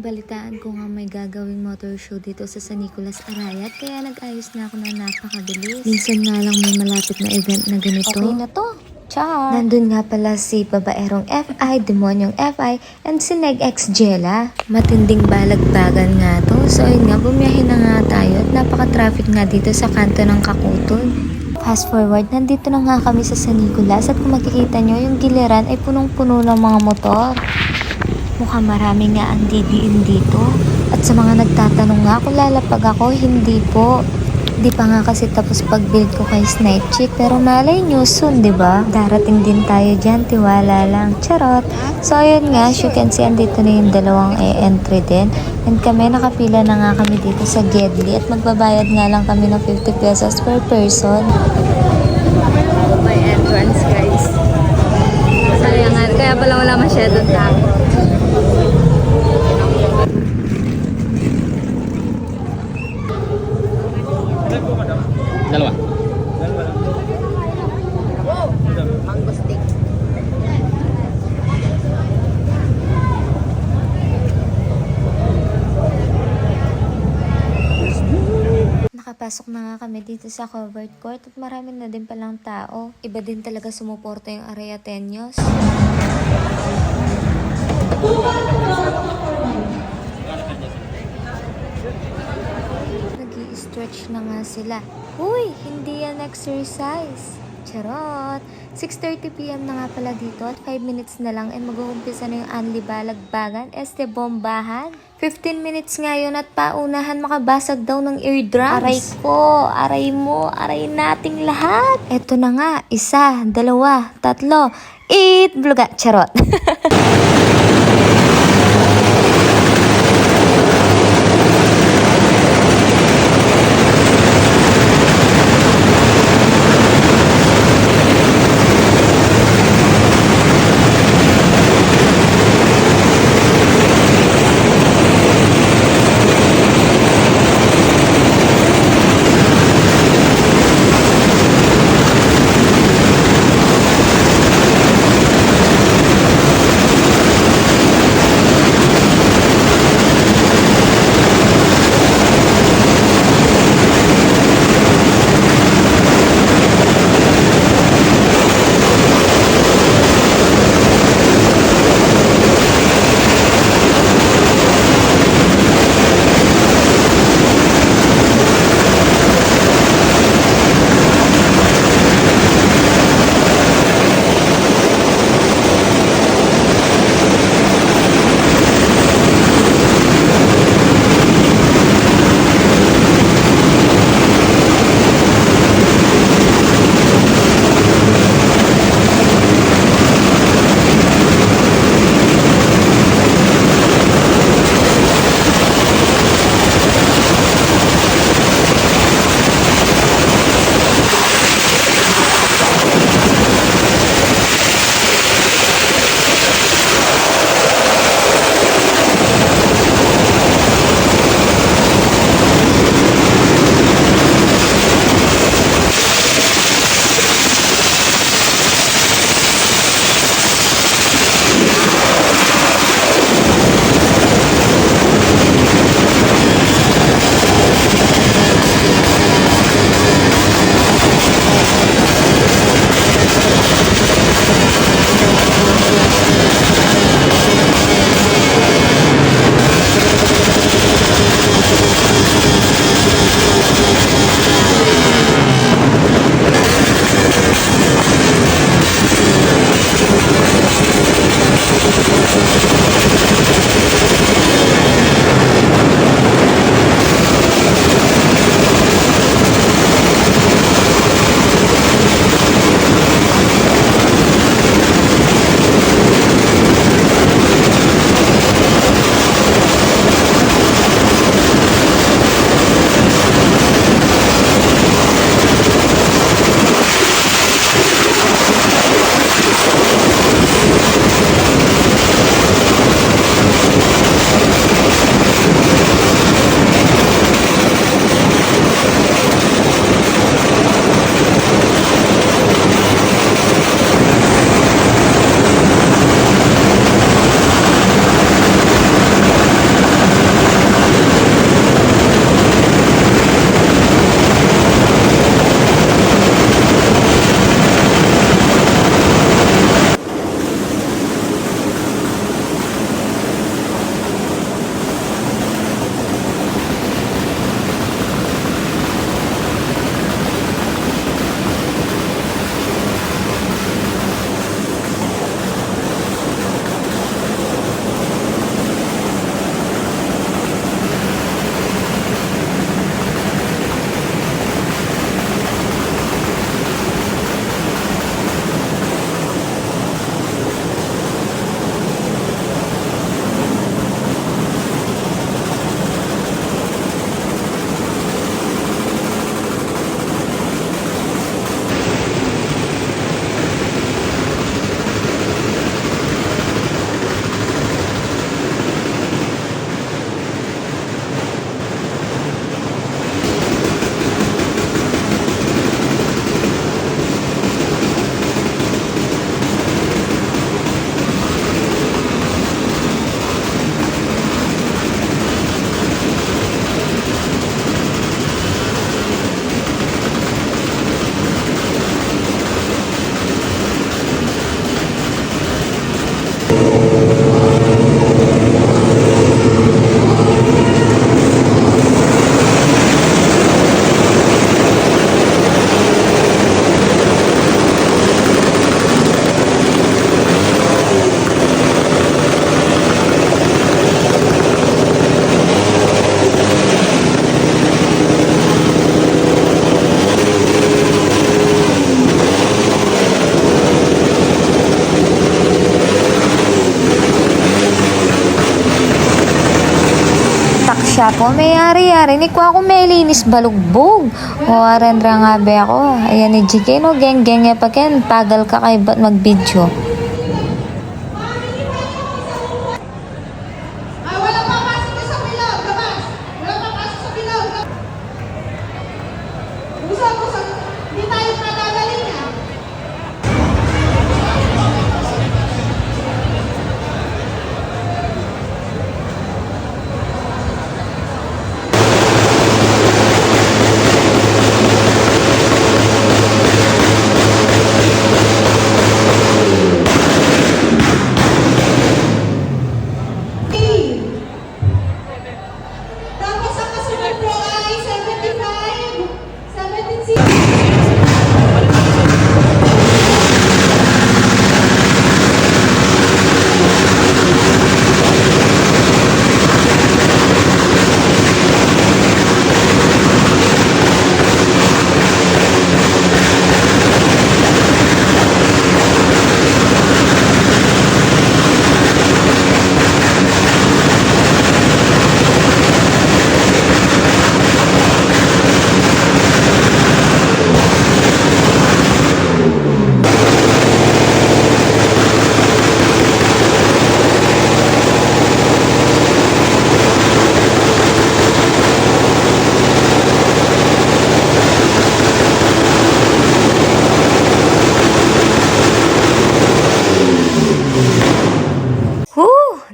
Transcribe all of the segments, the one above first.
nabalitaan ko nga may gagawing motor show dito sa San Nicolas Arayat, kaya nag-ayos na ako ng napakabilis. Minsan nga lang may malapit na event na ganito. Okay na to. Char. Nandun nga pala si babaerong FI, demonyong FI, and si Neg X Jella. Matinding balagbagan nga to. So ayun nga, bumiyahe na nga tayo at napaka-traffic nga dito sa kanto ng Kakutol. Fast forward, nandito na nga kami sa San Nicolas at kung makikita nyo, yung giliran ay punong-puno ng mga motor. Mukhang marami nga ang didiin dito. At sa mga nagtatanong nga kung lalapag ako, hindi po. Di pa nga kasi tapos pag-build ko kay Snipe Chick, pero malay nyo soon, diba? Darating din tayo dyan, tiwala lang. Charot! So ayun nga, as you can see, andito na yung dalawang entry din. And kami, nakapila na nga kami dito sa Gedli at magbabayad nga lang kami ng 50 pesos per person. May entrance, guys. Sayang, kaya pala wala masyadong tao. Dalawa. Mango stick. Nakapasok na nga kami dito sa covered court at marami na din palang tao. Iba din talaga sumuporta yung Arayateños. Nag-i-stretch na nga sila. Uy, hindi yan exercise. Charot! 6:30 PM na nga pala dito at 5 minutes na lang ay mag-uumpisa na yung Anli Balagbagan, Bombahan. 15 minutes ngayon at paunahan makabasag daw ng eardrums. Aray ko, aray mo, aray nating lahat. Eto na nga, 1, 2, 3, eat bluga. Charot! sapo, may ari-ari, ni kwa ako may linis balugbog. O, aran nga be ako. Ayan ni GK, no, geng-geng ya pa ken, pagal ka kay ba't mag-video. Tapos ang kasunod po ay 75, 76.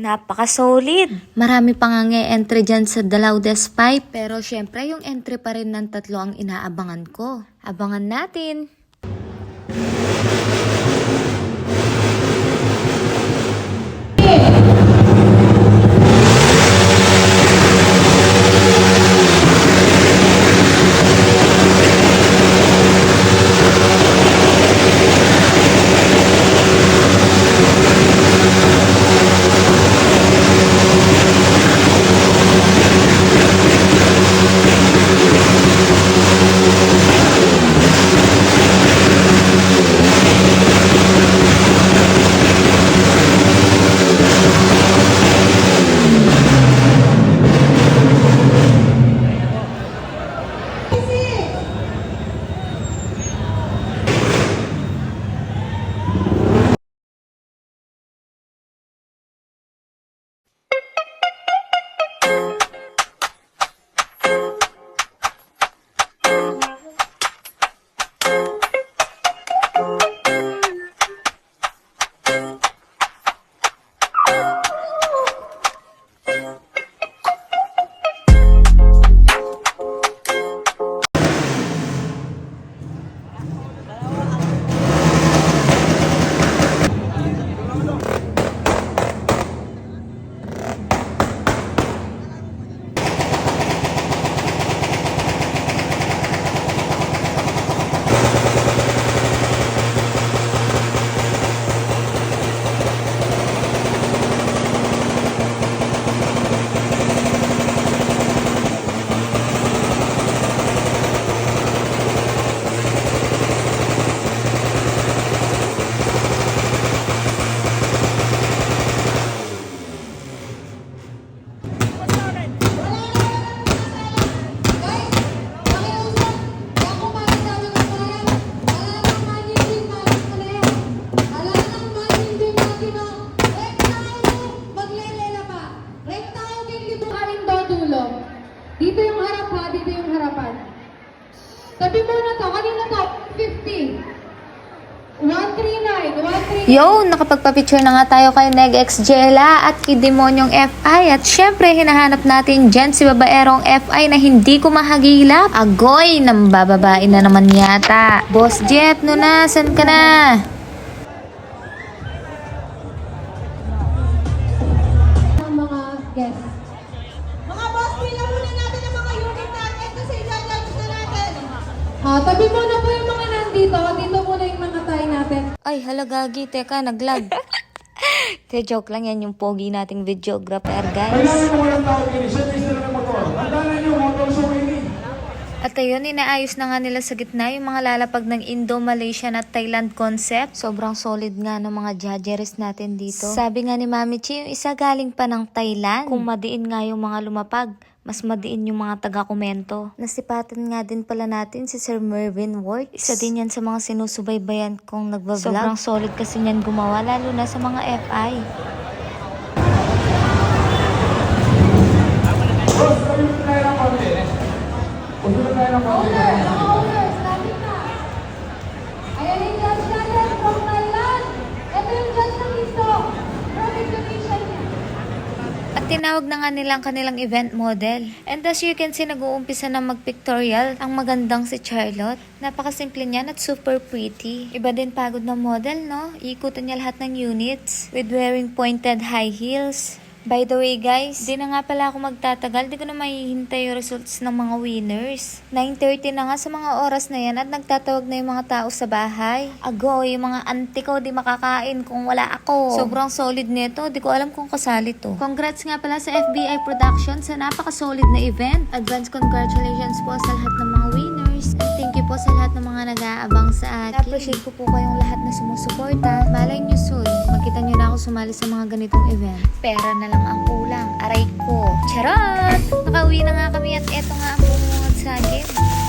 Napaka-solid. Marami pang nga entry dyan sa The Loudest Pipe. Pero syempre, yung entry pa rin ng tatlo ang inaabangan ko. Abangan natin. Dito yung harap ha, dito yung harapan. Tabi mo na to, kanina to, 50. 139, 139. Yo, nakapagpa-picture na nga tayo kay NegX Jella at kay Demonyong FI. At syempre, hinahanap natin dyan si babaerong FI na hindi ko mahagilap. Agoy, nambababae na naman yata. Boss Jeff, no na, san ka na? Ang mga guests. Mga boss, pila muna natin ang mga unit natin kasi i-judge na natin. Tabi muna po yung mga nandito. Dito muna yung mga tayo natin. Ay, halagagi, teka, naglag. Te, joke lang yan yung pogi nating videographer, guys. At ayun, inaayos na nga nila sa gitna yung mga lalapag ng Indo, Malaysian at Thailand concept. Sobrang solid nga ng mga judges natin dito. Sabi nga ni Mami Chi, yung isa galing pa ng Thailand. Kung madiin nga yung mga lumapag, mas madiin yung mga taga-komento. Nasipatan nga din pala natin si Sir Mervin Ward. Isa din yan sa mga sinusubaybayan kong nagbablog. Sobrang solid kasi niyan gumawa, lalo na sa mga FI. Owner, mga owners, lapit na. Ayan yung judge natin from Thailand. Ito yung judge ng gusto. Perfect location niya. At tinawag na nga nilang kanilang event model. And as you can see, nag-uumpisa na mag-pictorial. Ang magandang si Charlotte. Napakasimple niyan at super pretty. Iba din pagod na model, no? Iikutan niya lahat ng units with wearing pointed high heels. By the way guys, di na nga pala ako magtatagal, di ko na mahihintay yung results ng mga winners. 9:30 na nga sa mga oras na yan at nagtatawag na yung mga tao sa bahay. Ago, yung mga auntie ko di makakain kung wala ako. Sobrang solid nito, di ko alam kung kasali to. Congrats nga pala sa FBI Productions sa napaka-solid na event. Advance congratulations po sa lahat ng mga winners. And thank you po sa lahat ng mga nag-aabang sa akin. Appreciate ko po kayong lahat na sumusuporta. Malay nyo soon, makita nyo na ako sumali sa mga ganitong event. Pera na lang ang kulang. Aray ko. Charot! Nakauwi na nga kami at eto nga ang bumungod sa akin.